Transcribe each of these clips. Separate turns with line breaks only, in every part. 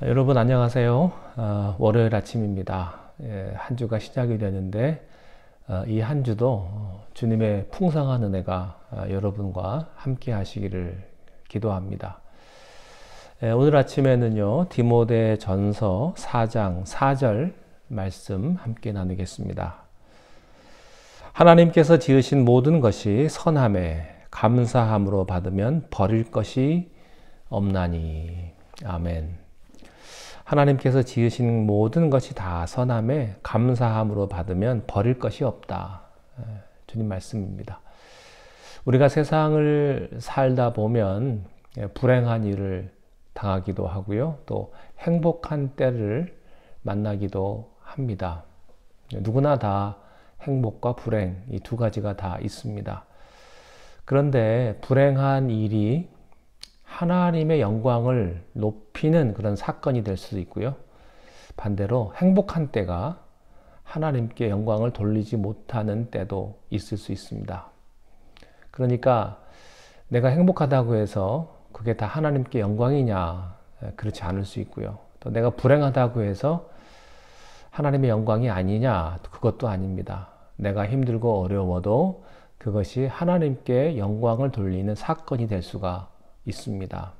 여러분 안녕하세요. 월요일 아침입니다. 한 주가 시작이 되는데 이 한 주도 주님의 풍성한 은혜가 여러분과 함께 하시기를 기도합니다. 오늘 아침에는요, 디모데 전서 4장 4절 말씀 함께 나누겠습니다. 하나님께서 지으신 모든 것이 선함에 감사함으로 받으면 버릴 것이 없나니. 아멘. 하나님께서 지으신 모든 것이 다 선함에 감사함으로 받으면 버릴 것이 없다. 주님 말씀입니다. 우리가 세상을 살다 보면 불행한 일을 당하기도 하고요. 또 행복한 때를 만나기도 합니다. 누구나 다 행복과 불행, 이 두 가지가 다 있습니다. 그런데 불행한 일이 하나님의 영광을 높이는 그런 사건이 될 수도 있고요. 반대로 행복한 때가 하나님께 영광을 돌리지 못하는 때도 있을 수 있습니다. 그러니까 내가 행복하다고 해서 그게 다 하나님께 영광이냐? 그렇지 않을 수 있고요. 또 내가 불행하다고 해서 하나님의 영광이 아니냐? 그것도 아닙니다. 내가 힘들고 어려워도 그것이 하나님께 영광을 돌리는 사건이 될 수가 있습니다.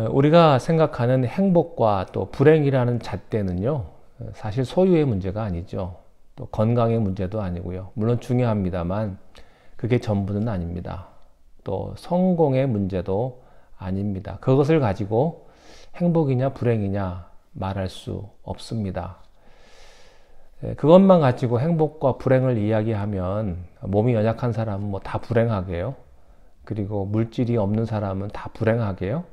우리가 생각하는 행복과 또 불행이라는 잣대는요, 사실 소유의 문제가 아니죠. 또 건강의 문제도 아니고요. 물론 중요합니다만 그게 전부는 아닙니다. 또 성공의 문제도 아닙니다. 그것을 가지고 행복이냐 불행이냐 말할 수 없습니다. 그것만 가지고 행복과 불행을 이야기하면 몸이 연약한 사람은 뭐 다 불행하게요. 그리고 물질이 없는 사람은 다 불행하게요?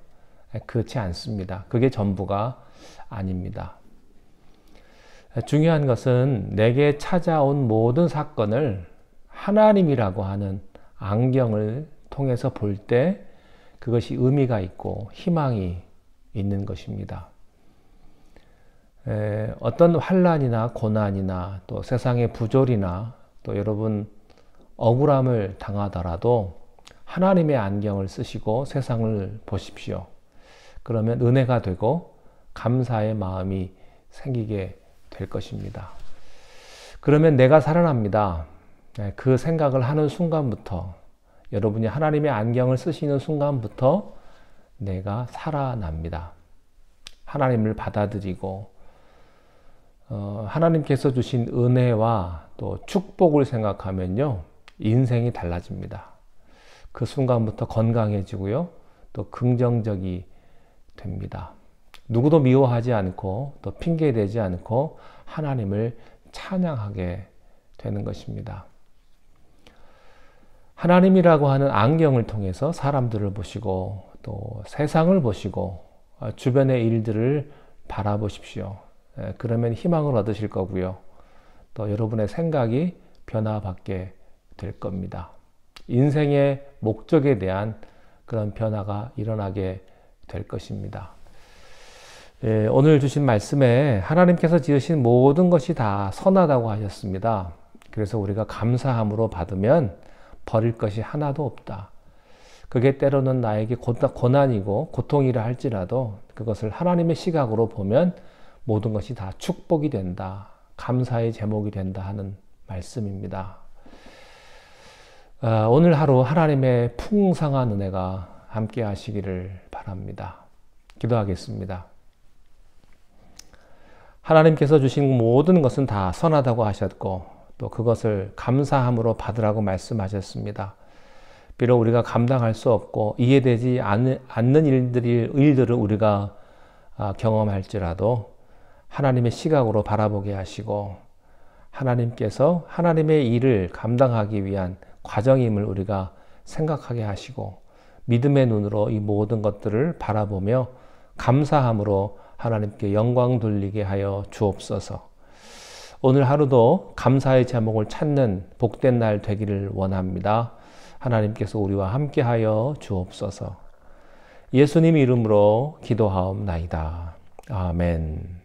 그렇지 않습니다. 그게 전부가 아닙니다. 중요한 것은 내게 찾아온 모든 사건을 하나님이라고 하는 안경을 통해서 볼 때 그것이 의미가 있고 희망이 있는 것입니다. 어떤 환난이나 고난이나 또 세상의 부조리나 또 여러분 억울함을 당하더라도 하나님의 안경을 쓰시고 세상을 보십시오. 그러면 은혜가 되고 감사의 마음이 생기게 될 것입니다. 그러면 내가 살아납니다. 그 생각을 하는 순간부터, 여러분이 하나님의 안경을 쓰시는 순간부터 내가 살아납니다. 하나님을 받아들이고 하나님께서 주신 은혜와 또 축복을 생각하면요, 인생이 달라집니다. 그 순간부터 건강해지고요, 또 긍정적이 됩니다. 누구도 미워하지 않고 또 핑계대지 않고 하나님을 찬양하게 되는 것입니다. 하나님이라고 하는 안경을 통해서 사람들을 보시고 또 세상을 보시고 주변의 일들을 바라보십시오. 그러면 희망을 얻으실 거고요. 또 여러분의 생각이 변화받게 될 겁니다. 인생의 목적에 대한 그런 변화가 일어나게 될 것입니다. 오늘 주신 말씀에 하나님께서 지으신 모든 것이 다 선하다고 하셨습니다. 그래서 우리가 감사함으로 받으면 버릴 것이 하나도 없다. 그게 때로는 나에게 고난이고 고통이라 할지라도 그것을 하나님의 시각으로 보면 모든 것이 다 축복이 된다. 감사의 제목이 된다 하는 말씀입니다. 오늘 하루 하나님의 풍성한 은혜가 함께 하시기를 바랍니다. 기도하겠습니다. 하나님께서 주신 모든 것은 다 선하다고 하셨고 또 그것을 감사함으로 받으라고 말씀하셨습니다. 비록 우리가 감당할 수 없고 이해되지 않는 일들을 우리가 경험할지라도 하나님의 시각으로 바라보게 하시고 하나님께서 하나님의 일을 감당하기 위한 과정임을 우리가 생각하게 하시고 믿음의 눈으로 이 모든 것들을 바라보며 감사함으로 하나님께 영광 돌리게 하여 주옵소서. 오늘 하루도 감사의 제목을 찾는 복된 날 되기를 원합니다. 하나님께서 우리와 함께하여 주옵소서. 예수님 이름으로 기도하옵나이다. 아멘.